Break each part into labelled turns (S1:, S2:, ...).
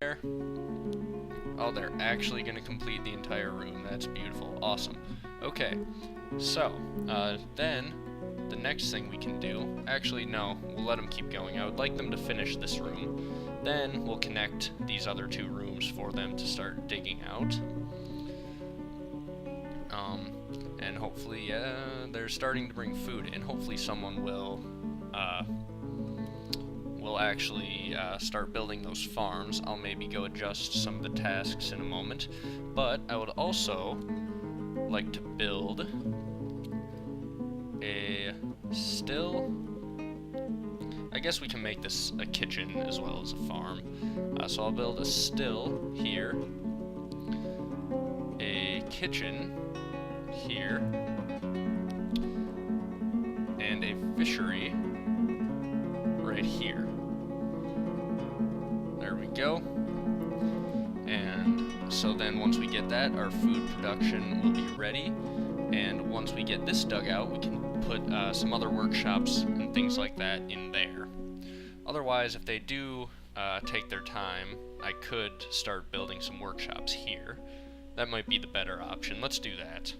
S1: there. Oh, they're actually going to complete the entire room. That's beautiful. Awesome. Okay, so, then, the next thing we can do... Actually, no, we'll let them keep going. I would like them to finish this room. Then, we'll connect these other two rooms for them to start digging out. And hopefully, they're starting to bring food in. Hopefully someone will actually start building those farms. I'll maybe go adjust some of the tasks in a moment, but I would also like to build a still. I guess we can make this a kitchen as well as a farm. So I'll build a still here, a kitchen here, and a fishery right here. There we go. And so then once we get that, our food production will be ready. And once we get this dug out, we can put some other workshops and things like that in there. Otherwise, if they do take their time, I could start building some workshops here. That might be the better option. Let's do that.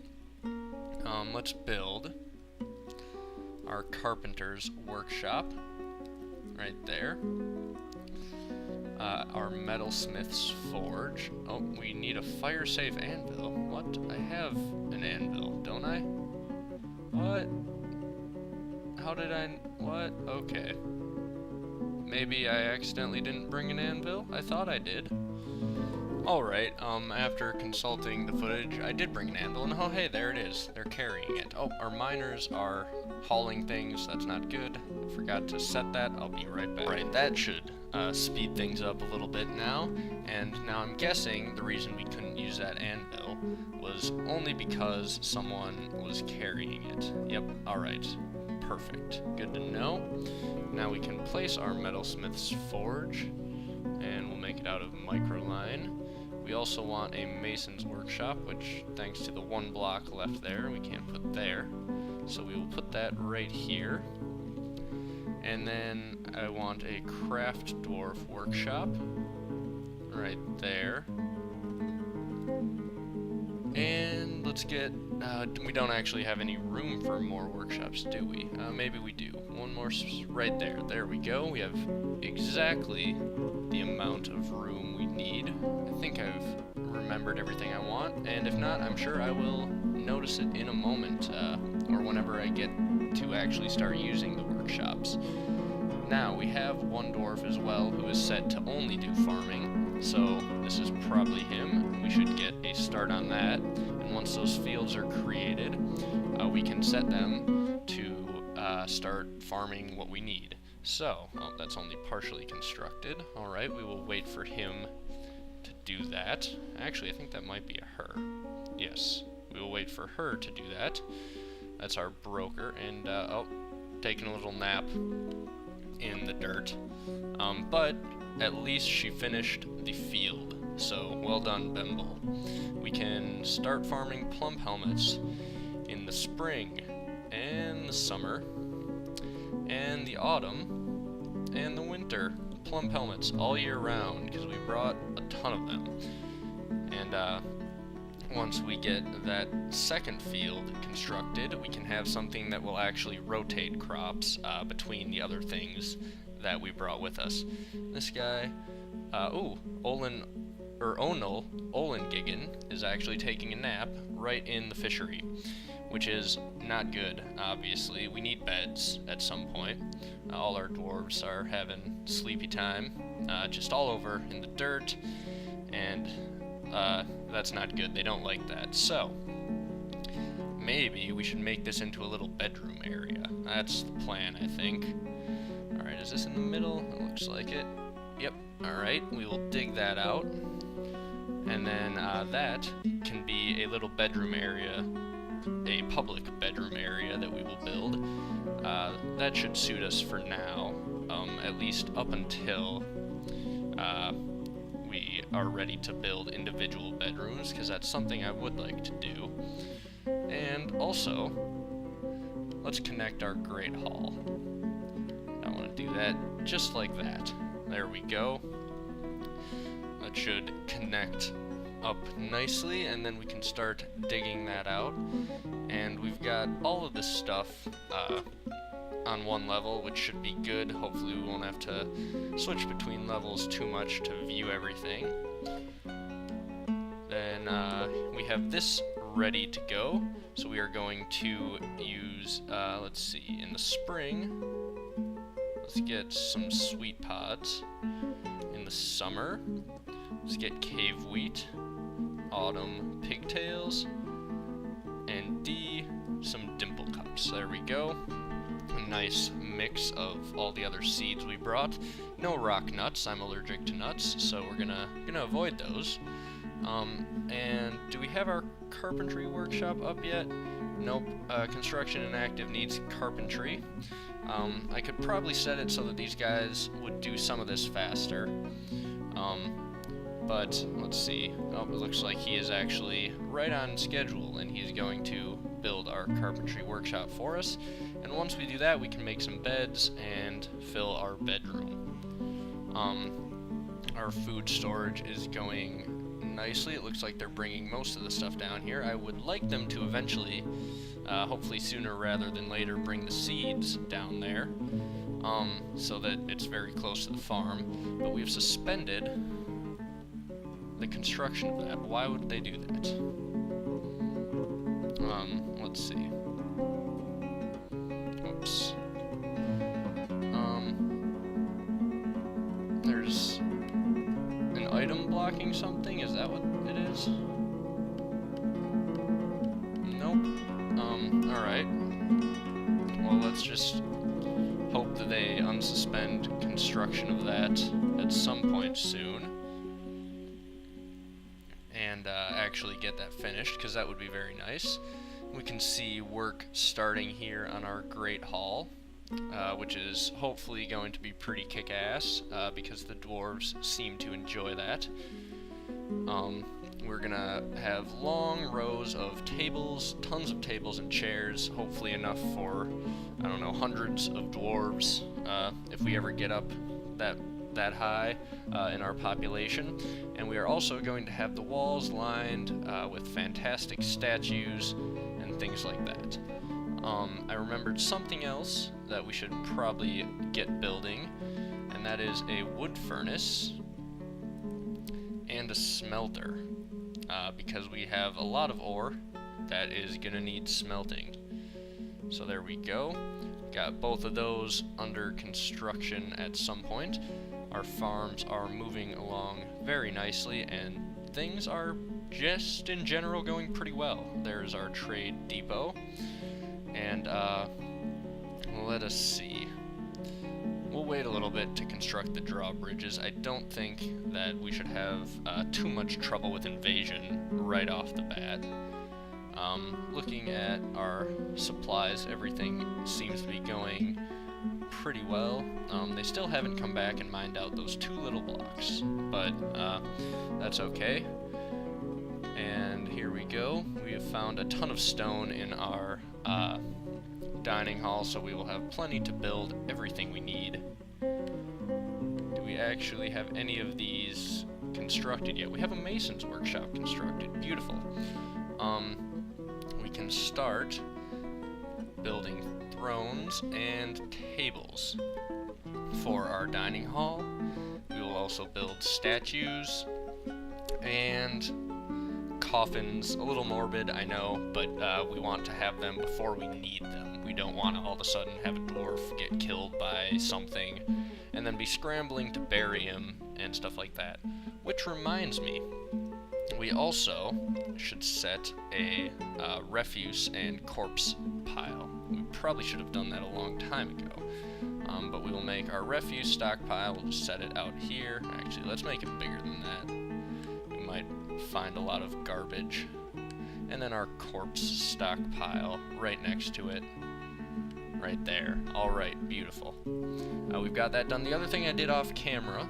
S1: Let's build our carpenter's workshop right there. Our metalsmith's forge. Oh, we need a fire-safe anvil. What? I have an anvil, don't I? What? How did I... What? Okay. Maybe I accidentally didn't bring an anvil? I thought I did. Alright, after consulting the footage, I did bring an anvil, and oh hey, there it is. They're carrying it. Oh, our miners are hauling things. That's not good. I forgot to set that. I'll be right back. Right, that should speed things up a little bit now. And now I'm guessing the reason we couldn't use that anvil was only because someone was carrying it. Yep, alright. Perfect. Good to know. Now we can place our metalsmith's forge, and we'll make it out of microline. We also want a mason's workshop, which, thanks to the one block left there, we can't put there. So we will put that right here. And then I want a craft dwarf workshop right there. And let's get... we don't actually have any room for more workshops, do we? Maybe we do. One more right there. There we go. We have exactly the amount of room we need. I think I've remembered everything I want, and if not, I'm sure I will notice it in a moment, or whenever I get to actually start using the workshops. Now, we have one dwarf as well who is set to only do farming, so this is probably him. We should get a start on that, and once those fields are created, we can set them to start farming what we need. So, oh, that's only partially constructed. Alright, we will wait for him to do that. Actually, I think that might be a her. Yes, we will wait for her to do that. That's our broker, and, oh, taking a little nap in the dirt. But at least she finished the field, so well done, Bemble. We can start farming plum helmets in the spring, and the summer, and the autumn, and the winter. Plum helmets all year round, because we brought a ton of them. And once we get that second field constructed, we can have something that will actually rotate crops between the other things that we brought with us. This guy, Onol Olengigan is actually taking a nap right in the fishery, which is not good, obviously. We need beds at some point. All our dwarves are having sleepy time, just all over in the dirt, and that's not good. They don't like that. So, maybe we should make this into a little bedroom area. That's the plan, I think. Alright, is this in the middle? It looks like it. Yep, alright, we will dig that out. And then that can be a little bedroom area, a public bedroom area that we will build. That should suit us for now, at least up until we are ready to build individual bedrooms, because that's something I would like to do. And also, let's connect our Great Hall. I want to do that just like that. There we go. That should connect up nicely, and then we can start digging that out. And we've got all of this stuff on one level, which should be good. Hopefully we won't have to switch between levels too much to view everything. Then we have this ready to go, so we are going to use, let's see, in the spring, let's get some sweet pods. In the summer, let's get cave wheat, autumn pigtails, and D, some dimple cups. There we go. A nice mix of all the other seeds we brought. No rock nuts, I'm allergic to nuts, so we're gonna avoid those. And do we have our carpentry workshop up yet? Nope. Construction inactive needs carpentry. I could probably set it so that these guys would do some of this faster. But let's see. Oh, it looks like he is actually right on schedule, and he's going to build our carpentry workshop for us. And once we do that, we can make some beds and fill our bedroom. Our food storage is going nicely. It looks like they're bringing most of the stuff down here. I would like them to eventually, hopefully sooner rather than later, bring the seeds down there, so that it's very close to the farm. But we have suspended the construction of that. Why would they do that? Let's see. Oops. There's an item blocking something? Is that what it is? Nope. Alright. Well, let's just hope that they unsuspend construction of that at some point soon. And actually get that finished, because that would be very nice. We can see work starting here on our Great Hall, which is hopefully going to be pretty kick-ass, because the dwarves seem to enjoy that. We're gonna have long rows of tables, tons of tables and chairs, hopefully enough for, I don't know, hundreds of dwarves, if we ever get up that high in our population. And we are also going to have the walls lined with fantastic statues and things like that. I remembered something else that we should probably get building, and that is a wood furnace and a smelter, because we have a lot of ore that is gonna need smelting. So there we go. Got both of those under construction at some point. Our farms are moving along very nicely, and things are just in general going pretty well. There's our trade depot, and let us see. We'll wait a little bit to construct the drawbridges. I don't think that we should have too much trouble with invasion right off the bat. Looking at our supplies, everything seems to be going pretty well. They still haven't come back and mined out those 2 little blocks, but that's okay. And here we go. We have found a ton of stone in our dining hall, so we will have plenty to build everything we need. Do we actually have any of these constructed yet? We have a mason's workshop constructed. Beautiful. We can start building thrones and tables for our dining hall. We will also build statues and coffins. A little morbid, I know, but we want to have them before we need them. We don't want to all of a sudden have a dwarf get killed by something and then be scrambling to bury him and stuff like that. Which reminds me, we also should set a refuse and corpse pile. We probably should have done that a long time ago. But we will make our refuse stockpile. We'll just set it out here. Actually, let's make it bigger than that. We might find a lot of garbage. And then our corpse stockpile right next to it. Right there. Alright, beautiful. We've got that done. The other thing I did off camera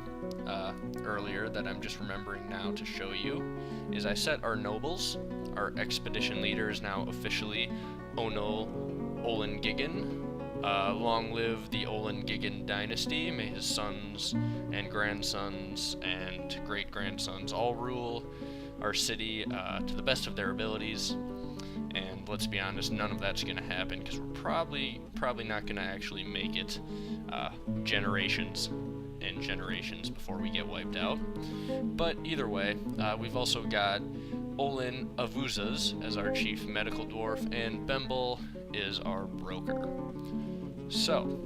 S1: earlier that I'm just remembering now to show you is I set our nobles. Our expedition leader is now officially Ono Olengigan. Long live the Gigan dynasty. May his sons and grandsons and great-grandsons all rule our city to the best of their abilities. And let's be honest, none of that's going to happen because we're probably not going to actually make it generations and generations before we get wiped out. But either way, we've also got Olin Avuzas as our chief medical dwarf, and Bemble is our broker. So,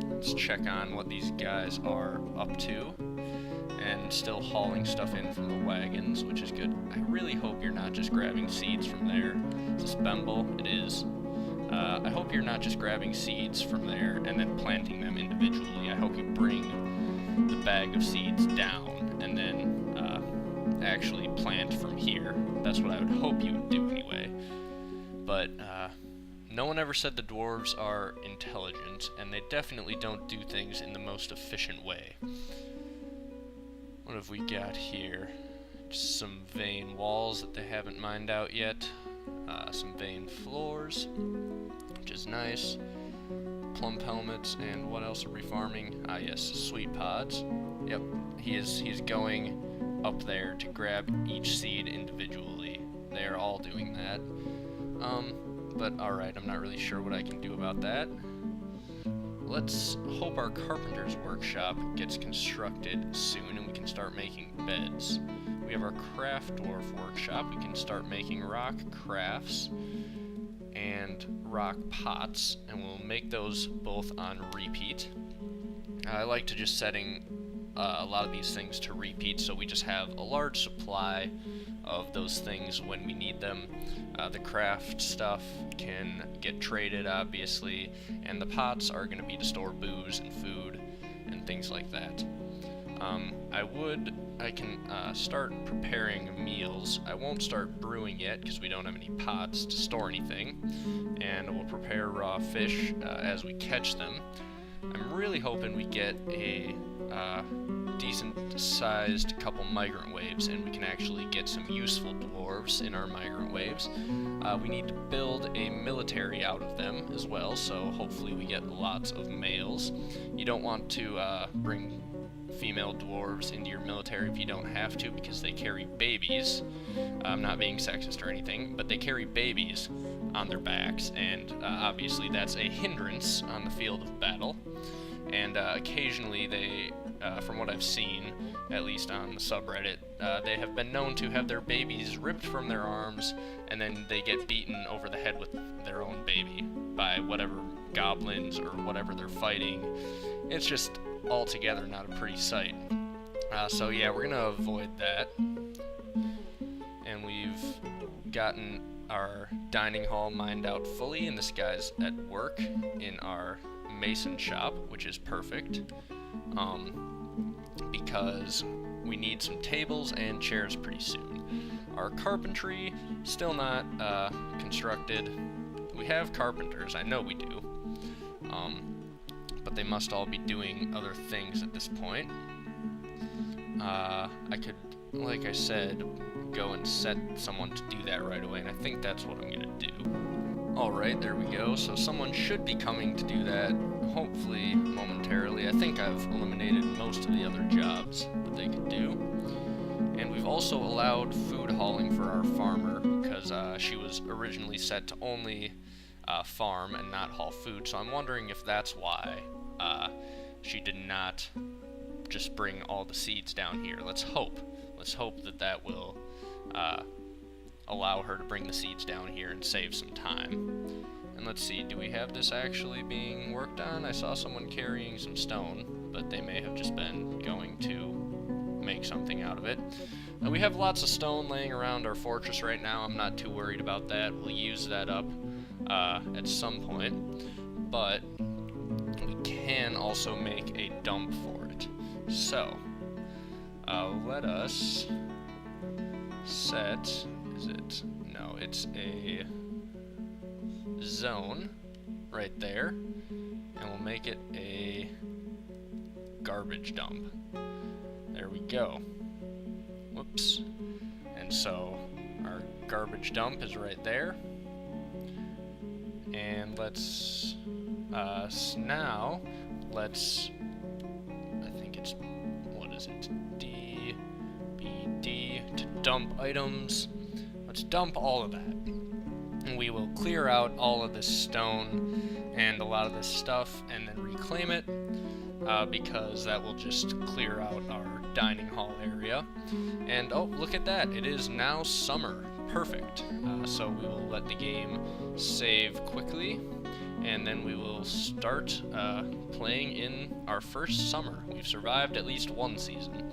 S1: let's check on what these guys are up to, and still hauling stuff in from the wagons, which is good. I really hope you're not just grabbing seeds from there. Is this Bemble? It is. I hope you're not just grabbing seeds from there and then planting them individually. I hope you bring the bag of seeds down and then actually plant from here. That's what I would hope you would do anyway. But no one ever said the dwarves are intelligent, and they definitely don't do things in the most efficient way. What have we got here? Just some vein walls that they haven't mined out yet. Some vein floors, which is nice. Plump helmets, and what else are we farming? Ah, yes, sweet pods. Yep, he's going up there to grab each seed individually. They are all doing that. But alright, I'm not really sure what I can do about that. Let's hope our carpenter's workshop gets constructed soon and we can start making beds. We have our craft dwarf workshop. We can start making rock crafts and rock pots, and we'll make those both on repeat. I like to just setting a lot of these things to repeat, so we just have a large supply of those things when we need them. The craft stuff can get traded, obviously, and the pots are going to be to store booze and food and things like that. I can start preparing meals. I won't start brewing yet because we don't have any pots to store anything, and we'll prepare raw fish as we catch them. I'm really hoping we get a decent-sized couple migrant waves, and we can actually get some useful dwarves in our migrant waves. We need to build a military out of them as well, so hopefully we get lots of males. You don't want to bring female dwarves into your military if you don't have to, because they carry babies. I'm not being sexist or anything, but they carry babies on their backs, and obviously that's a hindrance on the field of battle. And occasionally they, from what I've seen, at least on the subreddit, they have been known to have their babies ripped from their arms, and then they get beaten over the head with their own baby by whatever goblins or whatever they're fighting. It's just altogether not a pretty sight. So yeah, we're gonna avoid that. And we've gotten our dining hall mined out fully, and this guy's at work in our mason shop, which is perfect, because we need some tables and chairs pretty soon. Our carpentry, still not constructed. We have carpenters, I know we do, but they must all be doing other things at this point. I could, like I said, go and set someone to do that right away, and I think that's what I'm gonna do. Alright, there we go. So someone should be coming to do that, hopefully momentarily. I think I've eliminated most of the other jobs that they could do. And we've also allowed food hauling for our farmer, because she was originally set to only farm and not haul food. So I'm wondering if that's why she did not just bring all the seeds down here. Let's hope that that will allow her to bring the seeds down here and save some time. And let's see, do we have this actually being worked on? I saw someone carrying some stone, but they may have just been going to make something out of it. We have lots of stone laying around our fortress right now. I'm not too worried about that. We'll use that up at some point, but we can also make a dump for it. So, let us set, it's a zone right there, and we'll make it a garbage dump. There we go. Whoops. And so our garbage dump is right there. And let's, now, let's, I think it's, what is it, D, B, D, to dump items. Let's dump all of that. And we will clear out all of this stone and a lot of this stuff and then reclaim it, because that will just clear out our dining hall area. And oh, look at that, it is now summer. Perfect. So we will let the game save quickly, and then we will start playing in our first summer. We've survived at least one season.